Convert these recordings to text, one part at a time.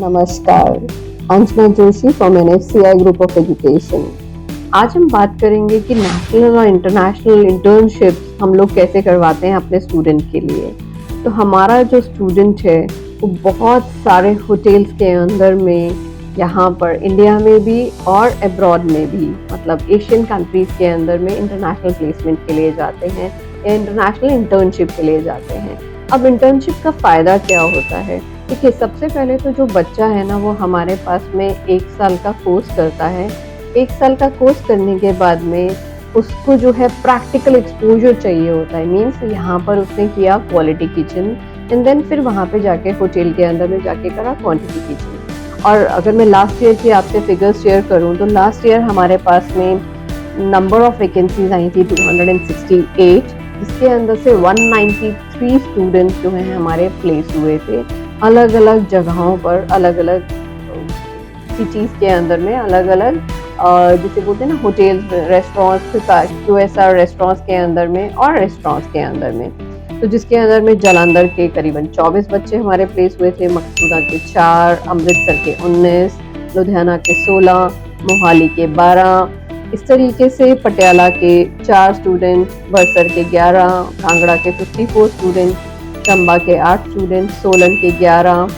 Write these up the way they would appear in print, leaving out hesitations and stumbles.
नमस्कार, Anjana Joshi from NFCI group of education. आज हम बात करेंगे कि नेशनल और इंटरनेशनल इंटर्नशिप्स हम लोग कैसे करवाते हैं अपने स्टूडेंट के लिए। तो हमारा जो स्टूडेंट है वो बहुत सारे होटल्स के अंदर में, यहाँ पर इंडिया में भी और अब्रॉड में भी, मतलब एशियन कंट्रीज़ के अंदर में इंटरनेशनल प्लेसमेंट के लिए जाते हैं या इंटरनेशनल इंटर्नशिप के लिए जाते हैं। अब इंटर्नशिप का फ़ायदा क्या होता है? देखिए, सबसे पहले तो जो बच्चा है ना, वो हमारे पास में 1 साल का कोर्स करता है। 1 साल का कोर्स करने के बाद में उसको जो है प्रैक्टिकल एक्सपोज़र चाहिए होता है। मीन्स यहाँ पर उसने किया क्वालिटी किचन एंड देन फिर वहाँ पे जाके होटल के अंदर में जाके करा क्वांटिटी किचन। और अगर मैं लास्ट ईयर की आपसे फिगर्स शेयर करूँ तो लास्ट ईयर हमारे पास में नंबर ऑफ वैकेंसीज आई थी 268, जिसके अंदर से 193 स्टूडेंट्स जो हैं हमारे प्लेस हुए थे अलग अलग जगहों पर, अलग अलग सिटीज़ के अंदर में, अलग अलग जिसे बोलते हैं ना होटल्स, रेस्टोरेंट्स, QSR रेस्टोरेंट्स के अंदर में और रेस्टोरेंट्स के अंदर में। तो जिसके अंदर में जालंधर के करीबन 24 बच्चे हमारे प्लेस हुए थे, मकसूदा के 4, अमृतसर के 19, लुधियाना के 16, मोहाली के 12, इस तरीके से पटियाला के 4 स्टूडेंट, बरसर के 11, कांगड़ा के 54 स्टूडेंट, चंबा के 8 स्टूडेंट, सोलन के 11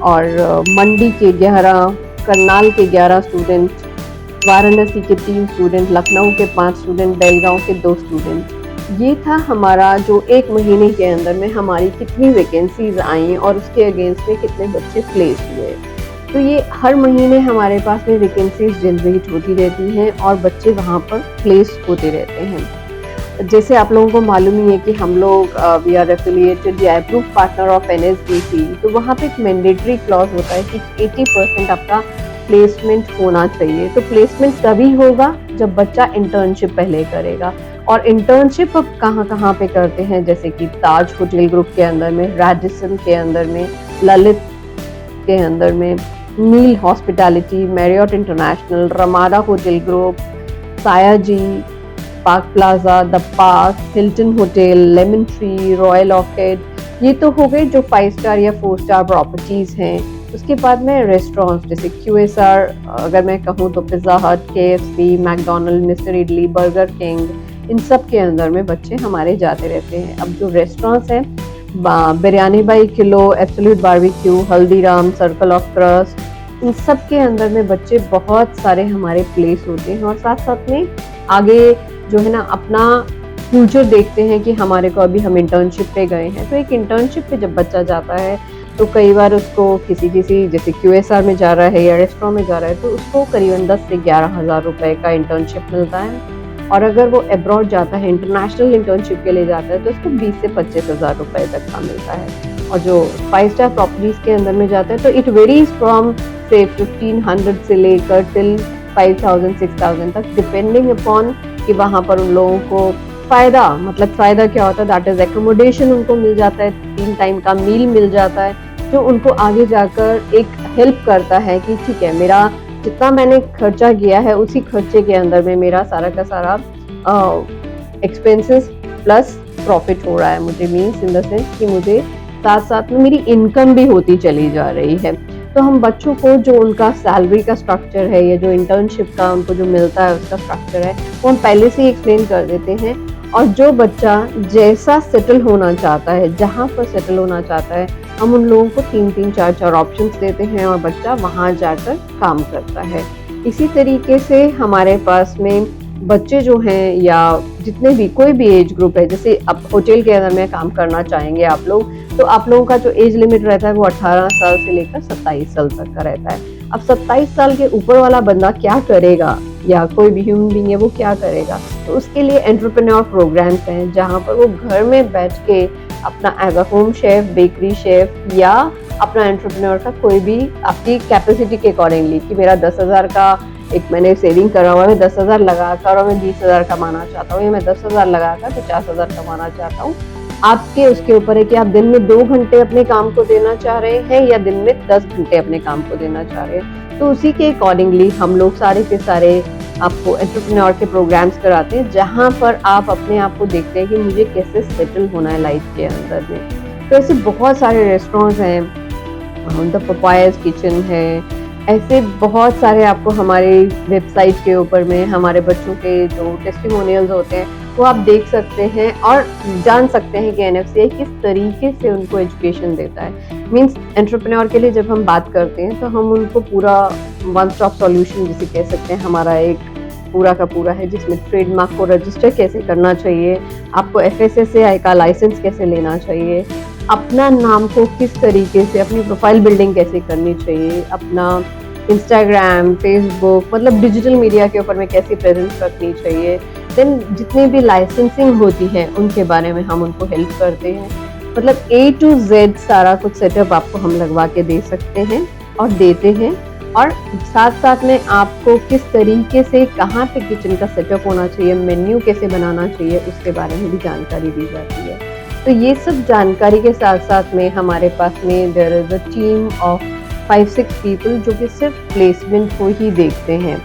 और मंडी के 11, करनाल के 11 स्टूडेंट, वाराणसी के 3 स्टूडेंट, लखनऊ के 5 स्टूडेंट, बेलगांव के 2 स्टूडेंट। ये था हमारा जो 1 महीने के अंदर में हमारी कितनी वैकेंसीज आई और उसके अगेंस्ट में कितने बच्चे प्लेस हुए। तो ये हर महीने हमारे पास में वैकेंसीज जनरेट होती रहती हैं और बच्चे वहाँ पर प्लेस होते रहते हैं। जैसे आप लोगों को मालूम ही है कि हम लोग वी आर एफिलिएटेड या अप्रूव पार्टनर ऑफ NSDC, तो वहाँ पे एक मैंडेटरी क्लॉज होता है कि 80% आपका प्लेसमेंट होना चाहिए। तो प्लेसमेंट तभी होगा जब बच्चा इंटर्नशिप पहले करेगा। और इंटर्नशिप अब कहाँ कहाँ पे करते हैं, जैसे कि ताज होटल ग्रुप के अंदर में, रेडिसन के अंदर में, ललित के अंदर में, Neel hospitality, Marriott International, Ramada hotel group, Sayaji, Park Plaza, the Park, Hilton hotel, Lemon Tree, Royal Orchid, ये तो हो गए जो 5 स्टार या 4 स्टार प्रॉपर्टीज़ हैं। उसके बाद में रेस्टोरेंट्स जैसे QSR, अगर मैं कहूँ तो Pizza Hut, KFC, McDonald, Mister Idli, Burger King, इन सब के अंदर में बच्चे हमारे जाते रहते हैं। अब जो रेस्टोरेंट्स हैं, Biryani by Kilo, Absolute Barbecue, Haldiram, Circle of Trust, इन सब के अंदर में बच्चे बहुत सारे हमारे प्लेस होते हैं। और साथ साथ में आगे जो है ना अपना फ्यूचर देखते हैं कि हमारे को अभी हम इंटर्नशिप पे गए हैं, तो एक इंटर्नशिप पे जब बच्चा जाता है तो कई बार उसको किसी जैसे QSR में जा रहा है या रेस्टोरेंट में जा रहा है तो उसको करीबन 10 से 11 हज़ार रुपये का इंटर्नशिप मिलता है। और अगर वो अब्रॉड जाता है, इंटरनेशनल इंटर्नशिप के लिए जाता है, तो उसको 20 से 25 हज़ार रुपये तक का मिलता है। और जो 5 स्टार प्रॉपर्टीज़ के अंदर में जाता है तो इट वेरीज फ्रॉम से 1500 से लेकर टिल 5000 6000 तक, डिपेंडिंग अपॉन कि वहाँ पर उन लोगों को फ़ायदा क्या होता है, दैट इज़ एकोमोडेशन उनको मिल जाता है, 3 टाइम का मील मिल जाता है, जो उनको आगे जाकर एक हेल्प करता है कि ठीक है, मेरा जितना मैंने खर्चा किया है उसी खर्चे के अंदर में मेरा सारा का सारा एक्सपेंसेस प्लस प्रॉफिट हो रहा है मुझे, मीन्स इन द सेंस कि मुझे साथ साथ में मेरी इनकम भी होती चली जा रही है। तो हम बच्चों को जो उनका सैलरी का स्ट्रक्चर है या जो इंटर्नशिप का उनको जो मिलता है उसका स्ट्रक्चर है वो हम पहले से ही एक्सप्लेन कर देते हैं। और जो बच्चा जैसा सेटल होना चाहता है, जहाँ पर सेटल होना चाहता है, हम उन लोगों को 3-3 4-4 ऑप्शंस देते हैं और बच्चा वहाँ जाकर काम करता है। इसी तरीके से हमारे पास में बच्चे जो हैं या जितने भी कोई भी एज ग्रुप है, जैसे अब होटल के अंदर में काम करना चाहेंगे आप लोग, तो आप लोगों का जो एज लिमिट रहता है वो 18 साल से लेकर 27 साल तक का रहता है। अब 27 साल के ऊपर वाला बंदा क्या करेगा, या कोई भी ह्यूमन बीइंग है वो क्या करेगा, तो उसके लिए एंटरप्रेन्योर प्रोग्राम्स हैं जहाँ पर वो घर में बैठ के अपना as a home chef, bakery chef या अपना एंटरप्रेन्योर का कोई भी आपकी कैपेसिटी के अकॉर्डिंगली कि मेरा 10,000 का एक मैंने सेविंग करा हुआ है, 10,000 लगाकर और मैं 20,000 कमाना चाहता हूँ, या मैं 10,000 लगाकर 50,000 कमाना चाहता हूँ। आपके उसके ऊपर है कि आप दिन में 2 घंटे अपने काम को देना चाह रहे हैं या दिन में 10 घंटे अपने काम को देना चाह रहे हैं। तो उसी के अकॉर्डिंगली हम लोग सारे के सारे आपको एंटरप्रेन्योर के प्रोग्राम्स कराते हैं, जहाँ पर आप अपने आप को देखते हैं कि मुझे कैसे सेटल होना है लाइफ के अंदर में। तो ऐसे बहुत सारे रेस्टोरेंट्स हैं द पपायाज किचन है, ऐसे बहुत सारे आपको हमारे वेबसाइट के ऊपर में हमारे बच्चों के जो टेस्टिमोनियल्स होते हैं वो आप देख सकते हैं और जान सकते हैं कि एनएफसीआई किस तरीके से उनको एजुकेशन देता है। मींस एंटरप्रेन्योर के लिए जब हम बात करते हैं तो हम उनको पूरा वन स्टॉप सॉल्यूशन जिसे कह सकते हैं, हमारा एक पूरा का पूरा है जिसमें ट्रेडमार्क को रजिस्टर कैसे करना चाहिए, आपको एफएसएसएआई का लाइसेंस कैसे लेना चाहिए, अपना नाम को किस तरीके से अपनी प्रोफाइल बिल्डिंग कैसे करनी चाहिए, अपना इंस्टाग्राम, फेसबुक मतलब डिजिटल मीडिया के ऊपर में कैसी प्रेजेंस रखनी चाहिए, देन जितनी भी लाइसेंसिंग होती है उनके बारे में हम उनको हेल्प करते हैं। मतलब A to Z सारा कुछ सेटअप आपको हम लगवा के दे सकते हैं और देते हैं, और साथ साथ में आपको किस तरीके से कहाँ पे किचन का सेटअप होना चाहिए, मेन्यू कैसे बनाना चाहिए, उसके बारे में भी जानकारी दी जाती है। तो ये सब जानकारी के साथ साथ में हमारे पास में there is a team of 5-6 people जो कि सिर्फ प्लेसमेंट को ही देखते हैं।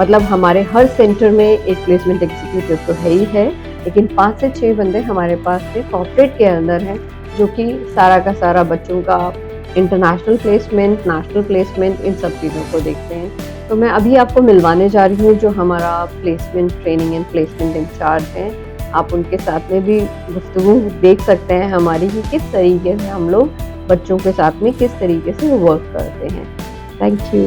मतलब हमारे हर सेंटर में एक प्लेसमेंट एग्जीक्यूटिव तो है ही है, लेकिन 5 से 6 बंदे हमारे पास में कॉर्पोरेट के अंदर हैं जो कि सारा का सारा बच्चों का इंटरनेशनल प्लेसमेंट, नेशनल प्लेसमेंट, इन सब चीज़ों को देखते हैं। तो मैं अभी आपको मिलवाने जा रही हूँ जो हमारा placement training and placement incharge हैं। आप उनके साथ में भी गुफ्तगू देख सकते हैं हमारी कि किस तरीके से हम लोग बच्चों के साथ में किस तरीके से वर्क करते हैं। Thank you.